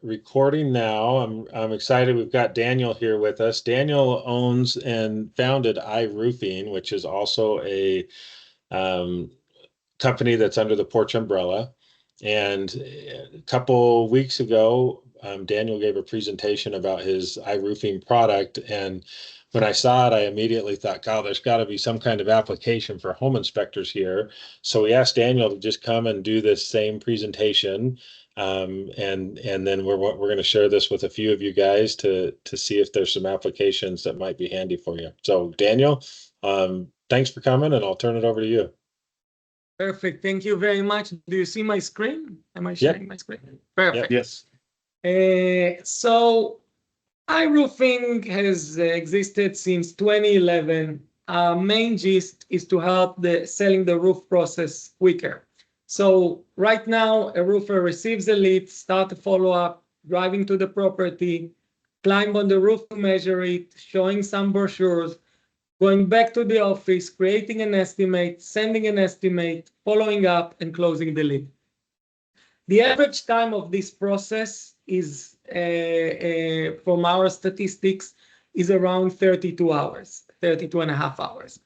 recording now. I'm excited. We've got Daniel here with us. Daniel owns and founded iRoofing, which is also a um, company that's under the Porch umbrella. And a couple weeks ago, Daniel gave a presentation about his iRoofing product. And when I saw it, I immediately thought, God, there's got to be some kind of application for home inspectors here. So we asked Daniel to just come and do this same presentation. And then we're going to share this with a few of you guys to see if there's some applications that might be handy for you. So Daniel, thanks for coming, and I'll turn it over to you. Perfect. Thank you very much. Do you see my screen? Am I sharing my screen? Perfect. Yes. So iRoofing has existed since 2011. Our main gist is to help the selling the roof process quicker. So right now, a roofer receives a lead, start a follow-up, driving to the property, climb on the roof to measure it, showing some brochures, going back to the office, creating an estimate, sending an estimate, following up, and closing the lead. The average time of this process is, from our statistics, is around 32 hours, 32 and a half hours.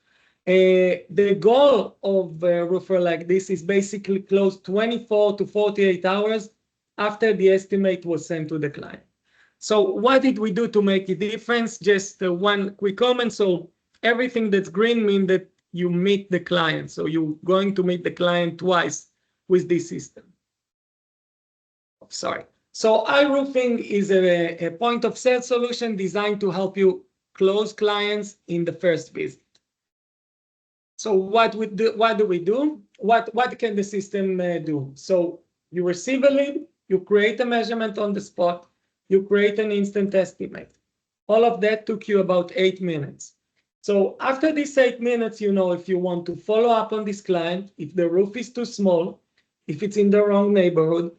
The goal of a roofer like this is basically close 24 to 48 hours after the estimate was sent to the client. So what did we do to make a difference? Just one quick comment. So everything that's green means that you meet the client. So you're going to meet the client twice with this system. Sorry. So iRoofing is a point of sale solution designed to help you close clients in the first visit. So what do we do? What can the system do? So you receive a lead, you create a measurement on the spot, you create an instant estimate. All of that took you about 8 minutes. So after these 8 minutes, you know if you want to follow up on this client, if the roof is too small, if it's in the wrong neighborhood.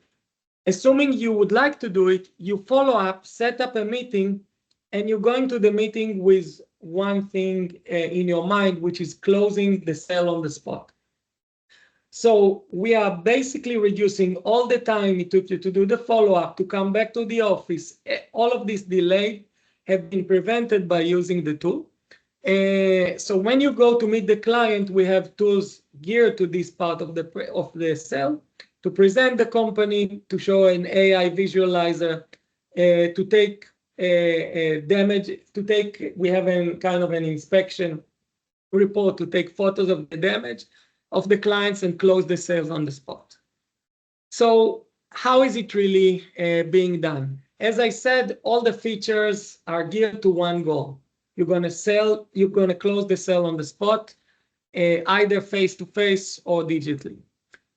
Assuming you would like to do it, you follow up, set up a meeting, and you're going to the meeting with one thing in your mind, which is closing the sale on the spot. So we are basically reducing all the time it took you to do the follow-up, to come back to the office. All of this delay have been prevented by using the tool. So when you go to meet the client, we have tools geared to this part of the sale, to present the company, to show an AI visualizer, to take damage, we have kind of an inspection report to take photos of the damage of the clients and close the sales on the spot. So how is it really being done? As I said, all the features are geared to one goal. You're going to close the sale on the spot, either face-to-face or digitally.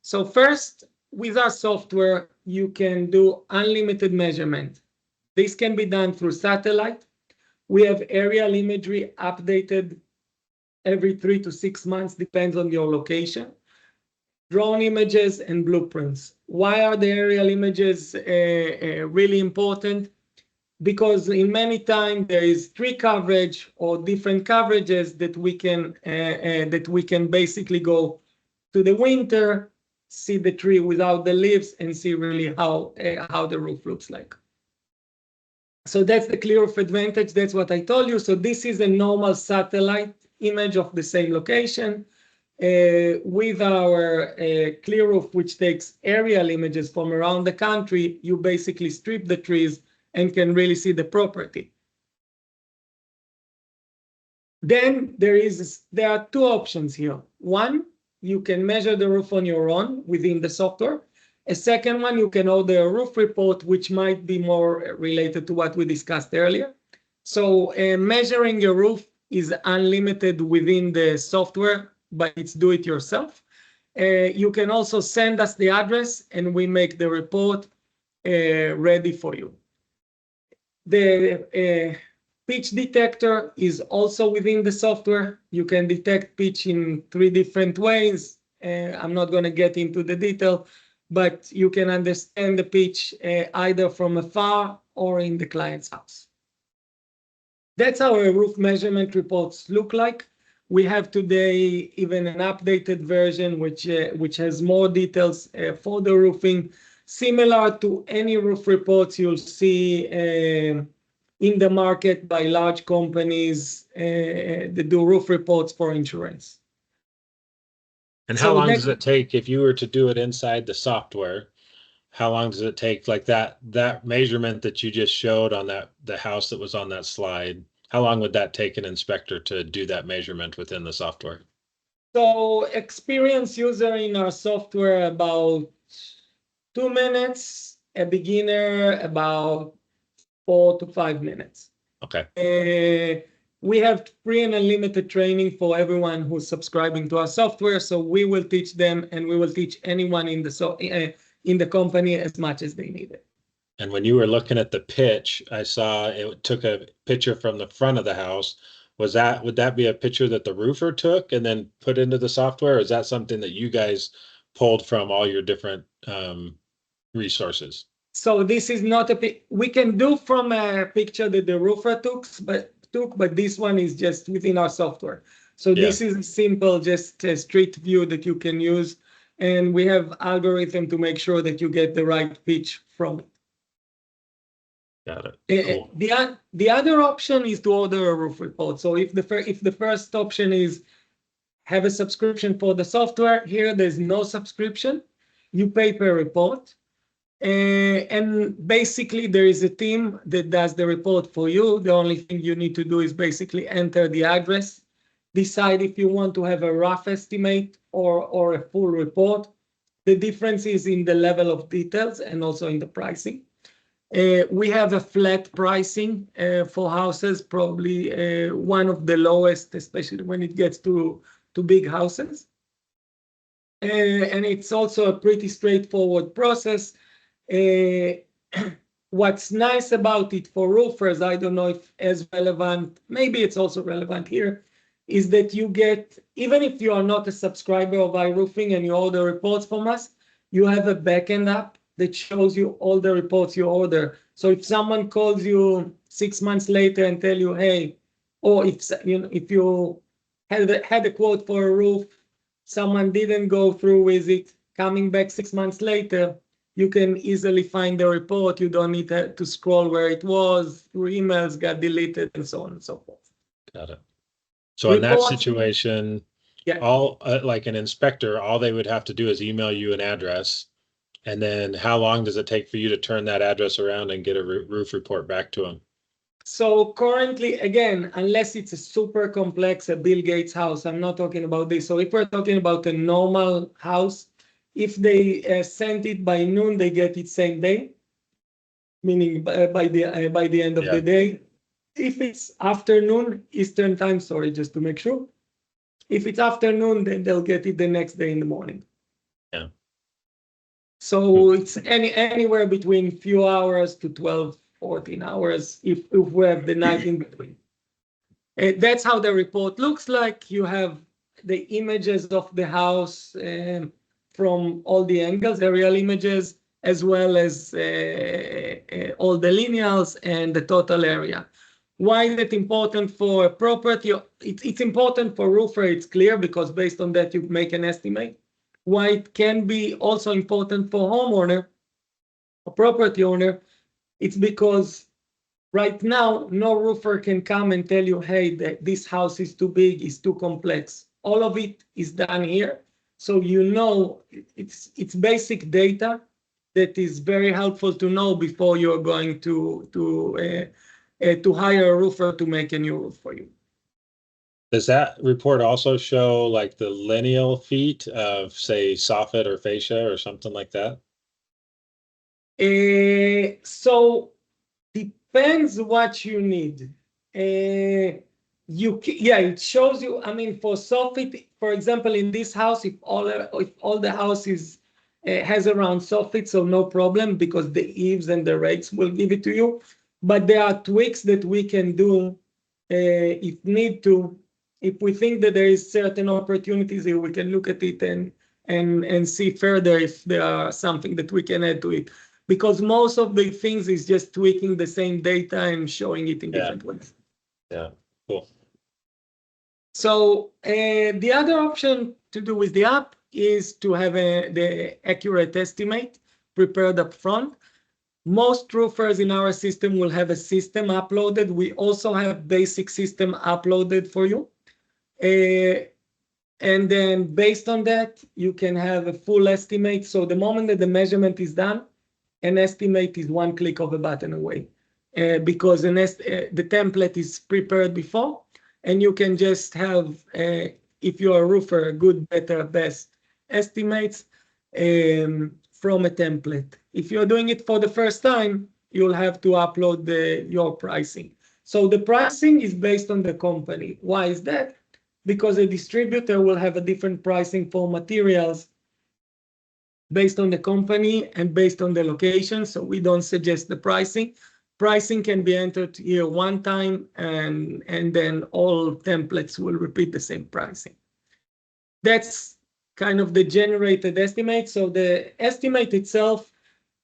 So first, with our software, you can do unlimited measurement. This can be done through satellite. We have aerial imagery updated every 3 to 6 months, depends on your location. Drone images and blueprints. Why are the aerial images really important? Because in many times there is tree coverage or different coverages that we can basically go to the winter, see the tree without the leaves, and see really how the roof looks like. So that's the clear roof advantage. That's what I told you. So this is a normal satellite image of the same location. With our clear roof, which takes aerial images from around the country, you basically strip the trees and can really see the property. Then there are two options here. One, you can measure the roof on your own within the software. A second one, you can order a roof report, which might be more related to what we discussed earlier. So measuring your roof is unlimited within the software, but it's do it yourself. You can also send us the address and we make the report ready for you. The pitch detector is also within the software. You can detect pitch in 3 different ways. I'm not going to get into the detail, but you can understand the pitch either from afar or in the client's house. That's how our roof measurement reports look like. We have today even an updated version which has more details for the roofing. similar to any roof reports you'll see in the market by large companies that do roof reports for insurance. And how So long that, does it take if you were to do it inside the software? How long does it take, like that measurement that you just showed on the house that was on that slide? How long would that take an inspector to do that measurement within the software? so experienced user in our software about 2 minutes, a beginner about 4 to 5 minutes. Okay. We have free and unlimited training for everyone who's subscribing to our software. So we will teach them, and we will teach anyone in the company as much as they need it. And when you were looking at the pitch, I saw it took a picture from the front of the house. Would that be a picture that the roofer took and then put into the software? Or is that something that you guys pulled from all your different resources? So this is not we can do from a picture that the roofer but this one is just within our software. So Yeah. this is simple, just a street view that you can use. And we have algorithm to make sure that you get the right pitch from it. Got it. Cool. The other option is to order a roof report. So if the first option is have a subscription for the software, here there's no subscription. You pay per report. And basically, there is a team that does the report for you. The only thing you need to do is basically enter the address, decide if you want to have a rough estimate or a full report. The difference is in the level of details and also in the pricing. We have a flat pricing for houses, probably one of the lowest, especially when it gets to big houses. And it's also a pretty straightforward process. What's nice about it for roofers, I don't know if as relevant, maybe it's also relevant here, is that you get, even if you are not a subscriber of iRoofing and you order reports from us, you have a backend app that shows you all the reports you order. So if someone calls you 6 months later and tell you, hey, or if you had a quote for a roof, someone didn't go through with it, coming back 6 months later, you can easily find the report. You don't need to scroll where it was, through emails, got deleted, and so on and so forth. Got it. So in that situation, yeah, all like an inspector, all they would have to do is email you an address. And then how long does it take for you to turn that address around and get a roof report back to them? So currently, again, unless it's a super complex, a Bill Gates house, I'm not talking about this. So if we're talking about a normal house, if they send it by noon, they get it same day, meaning by the end of the day. If it's afternoon, Eastern time, sorry, just to make sure. If it's afternoon, then they'll get it the next day in the morning. Yeah. So it's anywhere between few hours to 12, 14 hours if we have the night in between. That's how the report looks like. You have the images of the house from all the angles, aerial images, as well as all the lineals and the total area. Why is it important for a property? It's important for roofer, it's clear, because based on that you make an estimate. Why it can be also important for homeowner, a property owner, it's because right now, no roofer can come and tell you, hey, this house is too big, it's too complex. All of it is done here. So you know it's basic data that is very helpful to know before you're going to hire a roofer to make a new roof for you. Does that report also show like the lineal feet of, say, soffit or fascia or something like that? So depends what you need. It shows you. I mean, for soffit, for example, in this house, if all the house has around soffit, so no problem because the eaves and the rakes will give it to you. But there are tweaks that we can do if need to. If we think that there is certain opportunities here, we can look at it and see further if there are something that we can add to it. Because most of the things is just tweaking the same data and showing it in different ways. Yeah, cool. So the other option to do with the app is to have the accurate estimate. prepared up front. Most roofers in our system will have a system uploaded. We also have basic system uploaded for you. And then based on that, you can have a full estimate. So the moment that the measurement is done, an estimate is one click of a button away, because the template is prepared before, and you can just have, if you're a roofer, good, better, best estimates from a template. If you're doing it for the first time, you'll have to upload your pricing. So the pricing is based on the company. Why is that? Because a distributor will have a different pricing for materials based on the company and based on the location. So we don't suggest the pricing. Pricing can be entered here one time, and then all templates will repeat the same pricing. That's kind of the generated estimate. So the estimate itself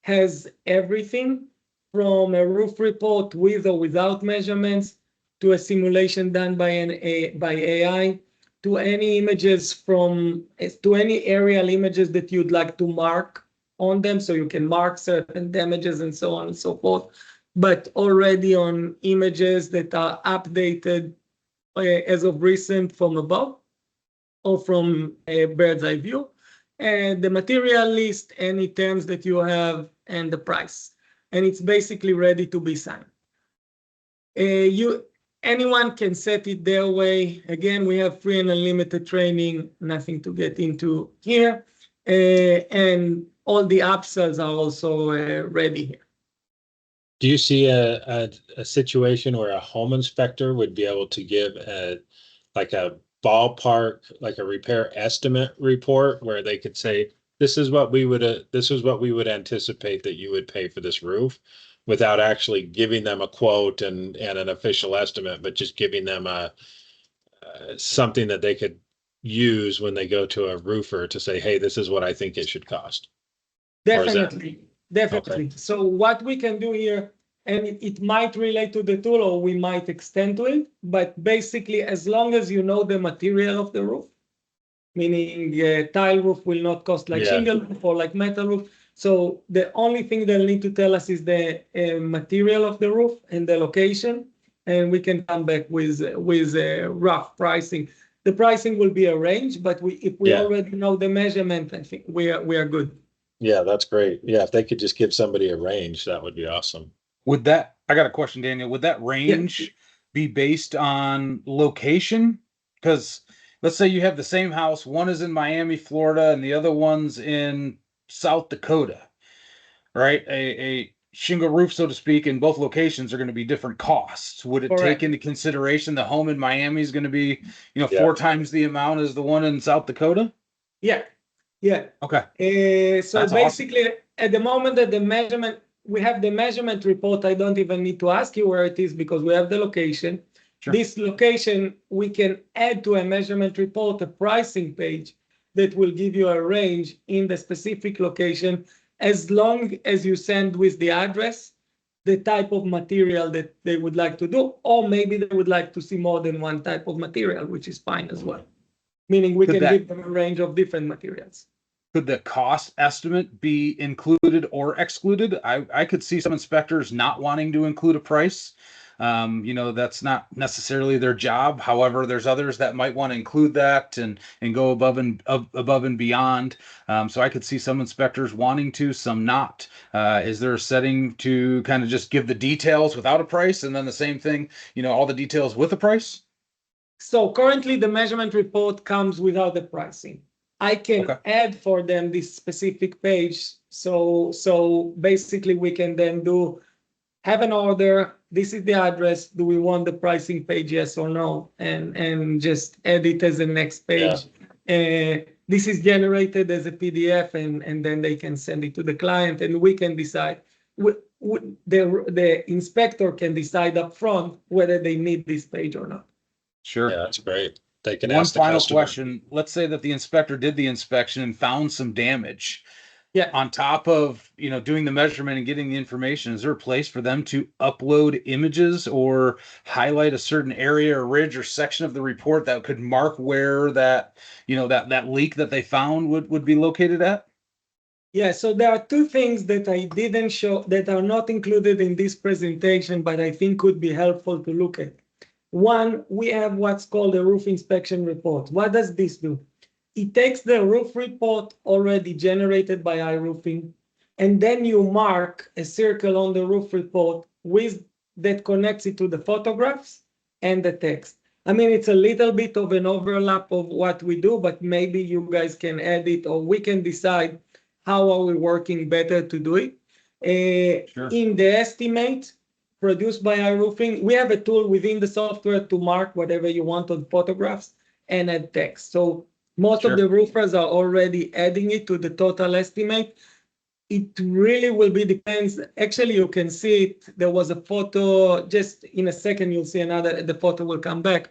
has everything from a roof report with or without measurements, to a simulation done by AI, to any images to any aerial images that you'd like to mark on them, so you can mark certain damages and so on and so forth, but already on images that are updated as of recent from above or from a bird's eye view, and the material list, any terms that you have, and the price. And it's basically ready to be signed. Anyone can set it their way. Again, we have free and unlimited training, nothing to get into here. And all the upsells are also ready here. Do you see a situation where a home inspector would be able to give like a ballpark, like a repair estimate report, where they could say, this is what we would anticipate that you would pay for this roof, without actually giving them a quote and an official estimate, but just giving them something that they could use when they go to a roofer to say, hey, this is what I think it should cost? Definitely. Okay. So what we can do here, and it might relate to the tool, or we might extend to it, but basically, as long as you know the material of the roof, meaning tile roof will not cost like shingle roof or like metal roof. So the only thing they'll need to tell us is the material of the roof and the location, and we can come back with rough pricing. The pricing will be a range, but if we already know the measurement, I think we are good. Yeah, that's great. Yeah, if they could just give somebody a range, that would be awesome. I got a question, Daniel. Would that range be based on location? Because let's say you have the same house, one is in Miami, Florida, and the other one's in South Dakota, right? A shingle roof, so to speak, in both locations are going to be different costs. Would it take into consideration the home in Miami is going to be, 4 times the amount as the one in South Dakota? Yeah. Okay. So that's basically, awesome. At the moment that we have the measurement report, I don't even need to ask you where it is, because we have the location. Sure. This location, we can add to a measurement report a pricing page that will give you a range in the specific location, as long as you send with the address the type of material that they would like to do, or maybe they would like to see more than one type of material, which is fine as well. Meaning we can give them a range of different materials. Could the cost estimate be included or excluded? I could see some inspectors not wanting to include a price. That's not necessarily their job. However, there's others that might want to include that and go above and beyond. So I could see some inspectors wanting to, some not. Is there a setting to kind of just give the details without a price, and then the same thing, all the details with a price? So currently the measurement report comes without the pricing. I can add for them this specific page. So basically we can then have an order. This is the address. Do we want the pricing page? Yes or no? And just add it as the next page. This is generated as a PDF, and then they can send it to the client, and we can decide. The inspector can decide up front whether they need this page or not. Sure. Yeah, that's great. They can One ask the final customer. question. Let's say that the inspector did the inspection and found some damage. Yeah. On top of, doing the measurement and getting the information, is there a place for them to upload images or highlight a certain area or ridge or section of the report that could mark where that, that leak that they found would be located at? Yeah, so there are two things that I didn't show that are not included in this presentation, but I think could be helpful to look at. One, we have what's called a roof inspection report. What does this do? It takes the roof report already generated by iRoofing, and then you mark a circle on the roof report with that connects it to the photographs and the text. I mean, it's a little bit of an overlap of what we do, but maybe you guys can add it, or we can decide how are we working better to do it. Sure. In the estimate produced by iRoofing, we have a tool within the software to mark whatever you want on photographs and add text. So most Sure. of the roofers are already adding it to the total estimate. It really will be depends. Actually, you can see it. There was a photo just in a second. You'll see another. The photo will come back.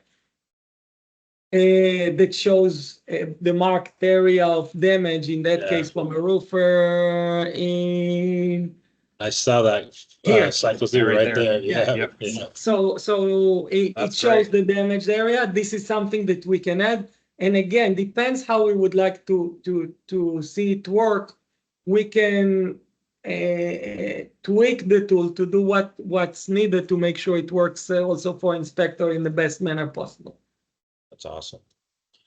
That shows the marked area of damage, in that case from a roofer in I saw that here. cycle Yeah, through right right there. there. Yeah. Yep. Yeah. So it That's shows great. the damaged area. This is something that we can add. And again, depends how we would like to see it work. We can tweak the tool to do what's needed to make sure it works also for inspector in the best manner possible. That's awesome.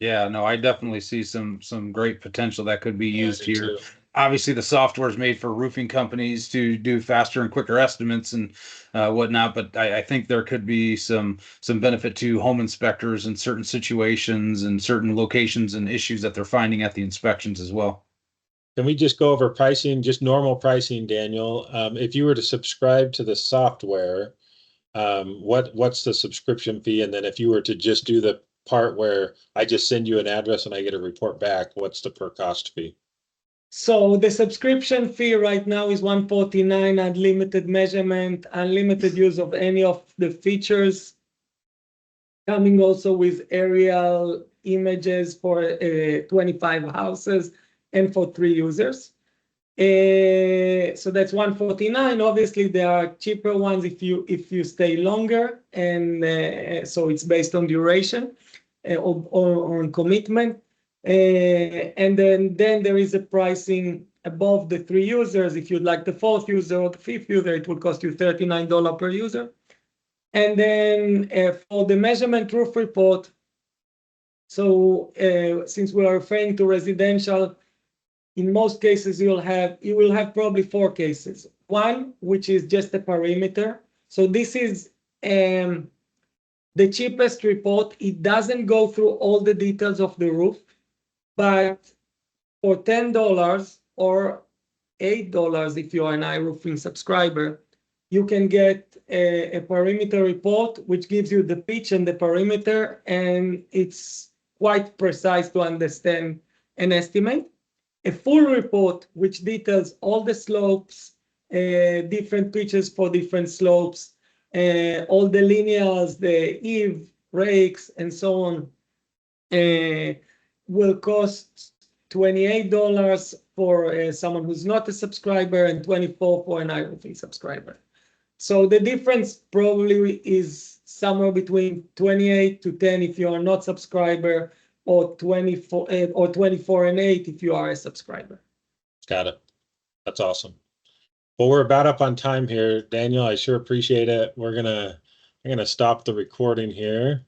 Yeah, no, I definitely see some great potential that could be Yeah, I used do here. too. Obviously, the software is made for roofing companies to do faster and quicker estimates and whatnot, but I think there could be some benefit to home inspectors in certain situations and certain locations and issues that they're finding at the inspections as well. Can we just go over pricing, just normal pricing, Daniel? If you were to subscribe to the software, what's the subscription fee? And then if you were to just do the part where I just send you an address and I get a report back, what's the per cost fee? So the subscription fee right now is $149, unlimited measurement, unlimited use of any of the features, coming also with aerial images for 25 houses and for 3 users. So that's $149. Obviously, there are cheaper ones if you stay longer, and so it's based on duration or on commitment. And then there is a pricing above the 3 users. If you'd like the 4th user or the 5th user, it will cost you $39 per user. And then for the measurement roof report, so since we are referring to residential, in most cases you will have probably 4 cases. One, which is just a perimeter. So this is the cheapest report. It doesn't go through all the details of the roof, but for $10 or $8 if you are an iRoofing subscriber, you can get a perimeter report which gives you the pitch and the perimeter, and it's quite precise to understand and estimate. A full report which details all the slopes, different pitches for different slopes, all the lineals, the eave, rakes, and so on, will cost $28 for someone who's not a subscriber and $24 for an iRoofing subscriber. So the difference probably is somewhere between 28 to 10 if you are not subscriber, or 24 and 8 if you are a subscriber. Got it. That's awesome. Well, we're about up on time here, Daniel. I sure appreciate it. I'm gonna stop the recording here.